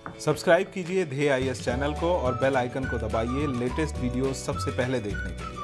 Subscribe कीजिए ध्येय IAS channel को और बेल आइकन को दबाइए लेटेस्ट वीडियो सबसे पहले देखने के लिए।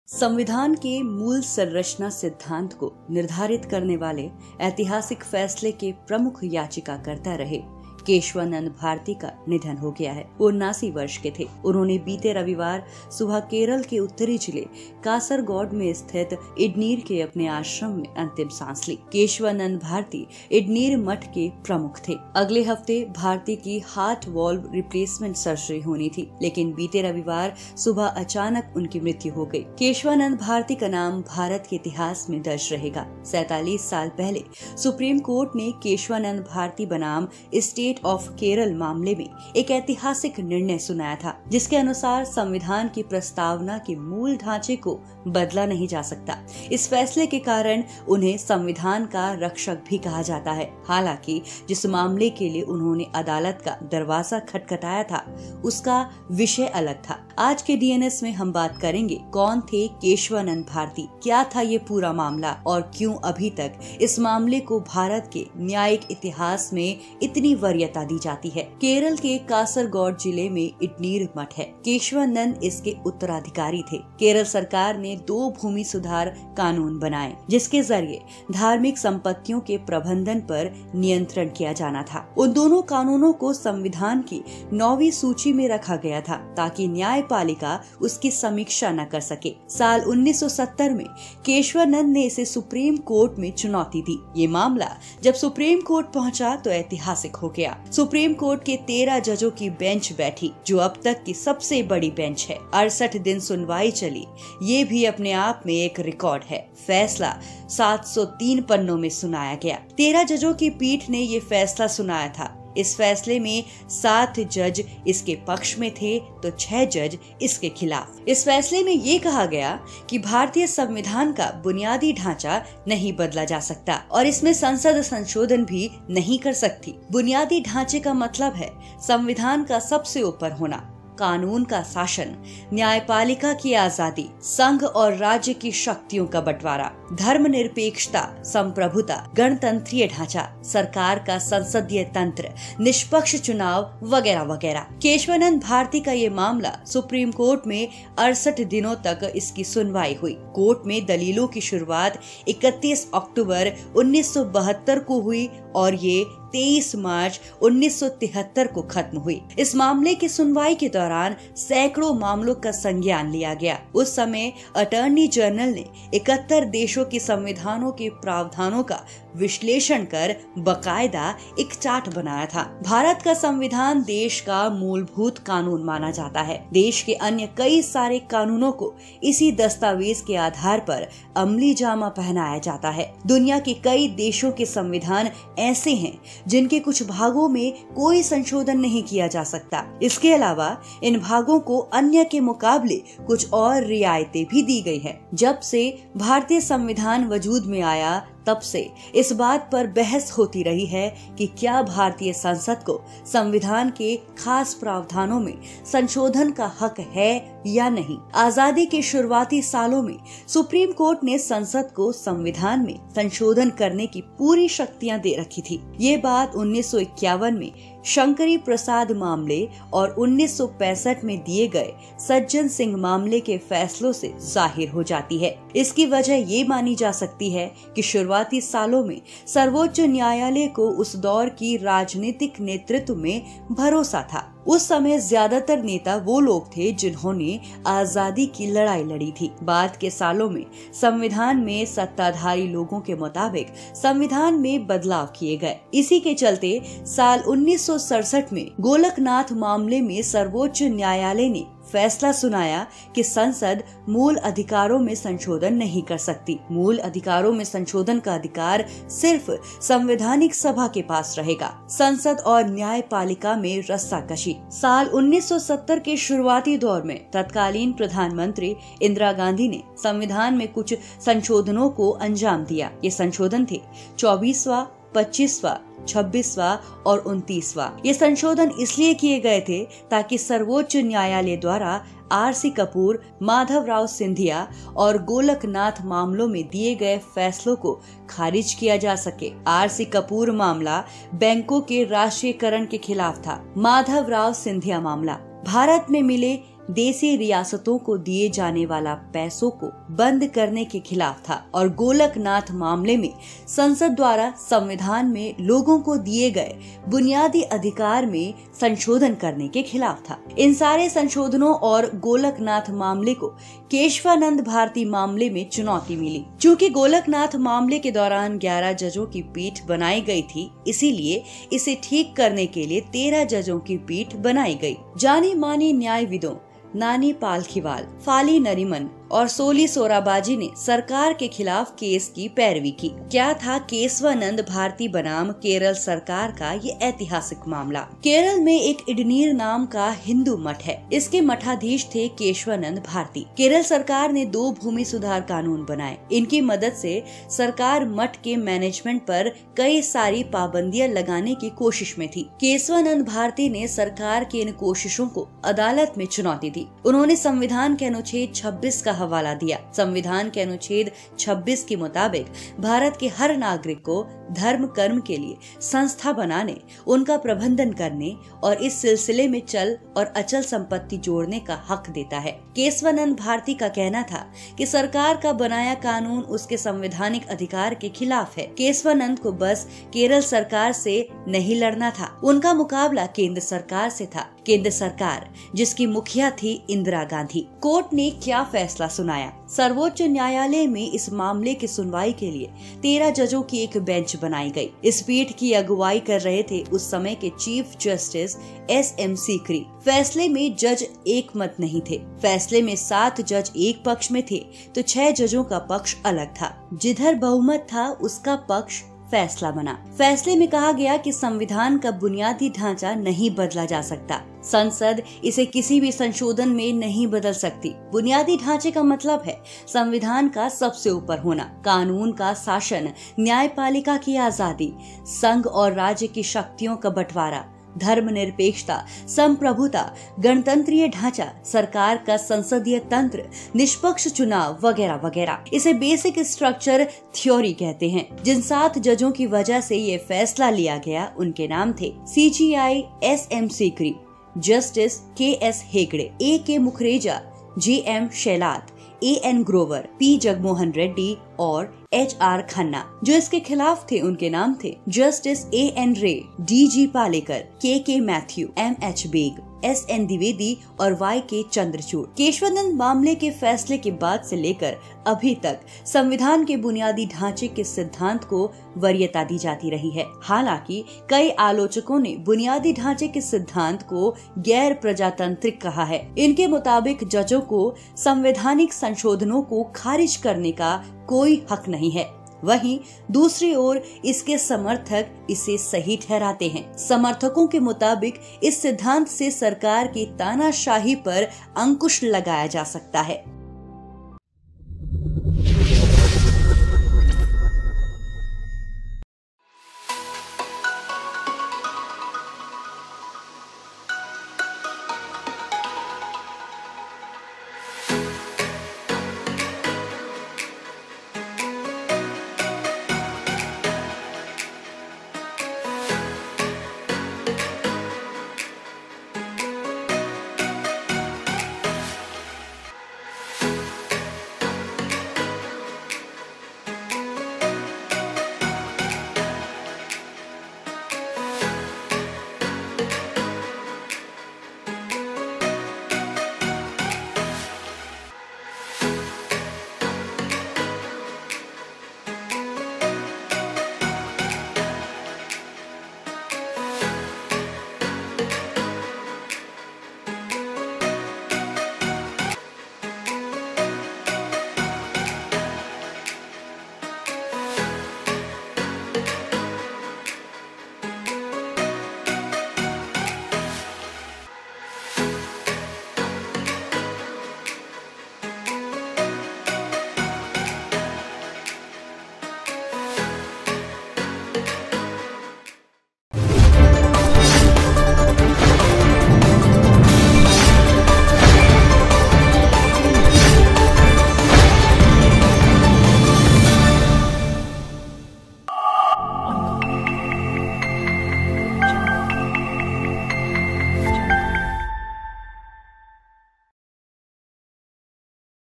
संविधान के मूल संरचना सिद्धांत को निर्धारित करने वाले ऐतिहासिक फैसले के प्रमुख याचिकाकर्ता रहे केशवानंद भारती का निधन हो गया है। वो 79 वर्ष के थे। उन्होंने बीते रविवार सुबह केरल के उत्तरी जिले कासरगोड में स्थित इडनीर के अपने आश्रम में अंतिम सांस ली। केशवानंद भारती इडनीर मठ के प्रमुख थे। अगले हफ्ते भारती की हार्ट वाल्व रिप्लेसमेंट सर्जरी होनी थी, लेकिन बीते रविवार सुबह अचानक उनकी मृत्यु हो गई। केशवानंद भारती का नाम भारत के इतिहास में दर्ज रहेगा। 47 साल पहले सुप्रीम कोर्ट ने केशवानंद भारती बनाम स्टेट ऑफ केरल मामले में एक ऐतिहासिक निर्णय सुनाया था, जिसके अनुसार संविधान की प्रस्तावना के मूल ढांचे को बदला नहीं जा सकता। इस फैसले के कारण उन्हें संविधान का रक्षक भी कहा जाता है। हालांकि जिस मामले के लिए उन्होंने अदालत का दरवाजा खटखटाया था, उसका विषय अलग था। आज के DNS में हम बात करेंगे कौन थे केशवानंद भारती, क्या था ये पूरा मामला और क्यों अभी तक इस मामले को भारत के न्यायिक इतिहास में इतनी वरीयता दी जाती है। केरल के कासरगोड जिले में इडनीर मठ है। केशवानंद इसके उत्तराधिकारी थे। केरल सरकार ने 2 भूमि सुधार कानून बनाए, जिसके जरिए धार्मिक संपत्तियों के प्रबंधन पर नियंत्रण किया जाना था। उन दोनों कानूनों को संविधान की 9वीं सूची में रखा गया था, ताकि न्यायपालिका उसकी समीक्षा न कर सके। साल 1970 में केशवानंद ने इसे सुप्रीम कोर्ट में चुनौती दी। ये मामला जब सुप्रीम कोर्ट पहुंचा तो ऐतिहासिक हो गया। सुप्रीम कोर्ट के 13 जजों की बेंच बैठी, जो अब तक की सबसे बड़ी बेंच है। 68 दिन सुनवाई चली। ये भी अपने आप में एक रिकॉर्ड है। फैसला 703 पन्नों में सुनाया गया। 13 जजों की पीठ ने ये फैसला सुनाया था। इस फैसले में 7 जज इसके पक्ष में थे तो 6 जज इसके खिलाफ। इस फैसले में ये कहा गया कि भारतीय संविधान का बुनियादी ढांचा नहीं बदला जा सकता और इसमें संसद संशोधन भी नहीं कर सकती। बुनियादी ढांचे का मतलब है संविधान का सबसे ऊपर होना, कानून का शासन, न्यायपालिका की आजादी, संघ और राज्य की शक्तियों का बंटवारा, धर्मनिरपेक्षता, संप्रभुता, गणतंत्रीय ढांचा, सरकार का संसदीय तंत्र, निष्पक्ष चुनाव वगैरह वगैरह। केशवानंद भारती का ये मामला सुप्रीम कोर्ट में 68 दिनों तक इसकी सुनवाई हुई। कोर्ट में दलीलों की शुरुआत 31 अक्टूबर 1972 को हुई और ये 23 मार्च 1973 को खत्म हुई। इस मामले की सुनवाई के दौरान सैकड़ों मामलों का संज्ञान लिया गया। उस समय अटॉर्नी जनरल ने 71 देशों के संविधानों के प्रावधानों का विश्लेषण कर बकायदा एक चार्ट बनाया था। भारत का संविधान देश का मूलभूत कानून माना जाता है। देश के अन्य कई सारे कानूनों को इसी दस्तावेज के आधार पर अमली जामा पहनाया जाता है। दुनिया के कई देशों के संविधान ऐसे हैं जिनके कुछ भागों में कोई संशोधन नहीं किया जा सकता। इसके अलावा इन भागों को अन्य के मुकाबले कुछ और रियायतें भी दी गई है। जब से भारतीय संविधान वजूद में आया तब से इस बात पर बहस होती रही है कि क्या भारतीय संसद को संविधान के खास प्रावधानों में संशोधन का हक है या नहीं। आजादी के शुरुआती सालों में सुप्रीम कोर्ट ने संसद को संविधान में संशोधन करने की पूरी शक्तियां दे रखी थी। ये बात 1951 में शंकरी प्रसाद मामले और 1965 में दिए गए सज्जन सिंह मामले के फैसलों से जाहिर हो जाती है। इसकी वजह ये मानी जा सकती है कि शुरुआती सालों में सर्वोच्च न्यायालय को उस दौर की राजनीतिक नेतृत्व में भरोसा था। उस समय ज्यादातर नेता वो लोग थे जिन्होंने आजादी की लड़ाई लड़ी थी। बाद के सालों में संविधान में सत्ताधारी लोगों के मुताबिक संविधान में बदलाव किए गए। इसी के चलते साल 1967 में गोलकनाथ मामले में सर्वोच्च न्यायालय ने फैसला सुनाया कि संसद मूल अधिकारों में संशोधन नहीं कर सकती। मूल अधिकारों में संशोधन का अधिकार सिर्फ संवैधानिक सभा के पास रहेगा। संसद और न्यायपालिका में रस्साकशी। साल 1970 के शुरुआती दौर में तत्कालीन प्रधानमंत्री इंदिरा गांधी ने संविधान में कुछ संशोधनों को अंजाम दिया। ये संशोधन थे 24वां, 25वां, 26वां और 29वां। ये संशोधन इसलिए किए गए थे ताकि सर्वोच्च न्यायालय द्वारा आर.सी. कपूर, माधवराव सिंधिया और गोलकनाथ मामलों में दिए गए फैसलों को खारिज किया जा सके। आर.सी. कपूर मामला बैंकों के राष्ट्रीयकरण के खिलाफ था। माधवराव सिंधिया मामला भारत में मिले देसी रियासतों को दिए जाने वाला पैसों को बंद करने के खिलाफ था और गोलकनाथ मामले में संसद द्वारा संविधान में लोगों को दिए गए बुनियादी अधिकार में संशोधन करने के खिलाफ था। इन सारे संशोधनों और गोलकनाथ मामले को केशवानंद भारती मामले में चुनौती मिली। चूँकि गोलकनाथ मामले के दौरान 11 जजों की पीठ बनाई गई थी, इसीलिए इसे ठीक करने के लिए 13 जजों की पीठ बनाई गई। जानी मानी न्यायविदों नानी पालखीवाल, फाली नरीमन और सोली सोराबाजी ने सरकार के खिलाफ केस की पैरवी की। क्या था केशवानंद भारती बनाम केरल सरकार का ये ऐतिहासिक मामला। केरल में एक इडनीर नाम का हिंदू मठ है। इसके मठाधीश थे केशवानंद भारती। केरल सरकार ने 2 भूमि सुधार कानून बनाए। इनकी मदद से सरकार मठ के मैनेजमेंट पर कई सारी पाबंदियां लगाने की कोशिश में थी। केशवानंद भारती ने सरकार की इन कोशिशों को अदालत में चुनौती दी। उन्होंने संविधान के अनुच्छेद 26 का हवाला दिया। संविधान के अनुच्छेद 26 के मुताबिक भारत के हर नागरिक को धर्म कर्म के लिए संस्था बनाने, उनका प्रबंधन करने और इस सिलसिले में चल और अचल संपत्ति जोड़ने का हक देता है। केशवानंद भारती का कहना था कि सरकार का बनाया कानून उसके संवैधानिक अधिकार के खिलाफ है। केशवानंद को बस केरल सरकार से नहीं लड़ना था, उनका मुकाबला केंद्र सरकार से था। केंद्र सरकार जिसकी मुखिया थी इंदिरा गांधी। कोर्ट ने क्या फैसला सुनाया? सर्वोच्च न्यायालय में इस मामले की सुनवाई के लिए 13 जजों की एक बेंच बनाई गई। इस पीठ की अगुवाई कर रहे थे उस समय के चीफ जस्टिस S.M. सीकरी। फैसले में जज एक मत नहीं थे। फैसले में 7 जज एक पक्ष में थे तो 6 जजों का पक्ष अलग था। जिधर बहुमत था उसका पक्ष फैसला बना। फैसले में कहा गया कि संविधान का बुनियादी ढांचा नहीं बदला जा सकता। संसद इसे किसी भी संशोधन में नहीं बदल सकती। बुनियादी ढांचे का मतलब है संविधान का सबसे ऊपर होना, कानून का शासन, न्यायपालिका की आजादी, संघ और राज्य की शक्तियों का बंटवारा, धर्मनिरपेक्षता, संप्रभुता, गणतंत्रीय ढांचा, सरकार का संसदीय तंत्र, निष्पक्ष चुनाव वगैरह वगैरह। इसे बेसिक स्ट्रक्चर थ्योरी कहते हैं। जिन 7 जजों की वजह से ये फैसला लिया गया उनके नाम थे CJI S.M. Sikri, justice K.S. Hegde, A.K. मुखरेजा, J.M. शेलात, A.N. Grover, P. Jagmohan Reddy और H.R. खन्ना। जो इसके खिलाफ थे उनके नाम थे जस्टिस A.N. रे, D.G. Palekar, K.K. Matthew, M.H. Bag, S.N. Dwivedi और Y.K. चंद्रचूड़। केशवानंद मामले के फैसले के बाद से लेकर अभी तक संविधान के बुनियादी ढांचे के सिद्धांत को वरीयता दी जाती रही है। हालांकि कई आलोचकों ने बुनियादी ढांचे के सिद्धांत को गैर प्रजातांत्रिक कहा है। इनके मुताबिक जजों को संवैधानिक संशोधनों को खारिज करने का कोई हक नहीं है। वहीं दूसरी ओर इसके समर्थक इसे सही ठहराते हैं। समर्थकों के मुताबिक इस सिद्धांत से सरकार की तानाशाही पर अंकुश लगाया जा सकता है।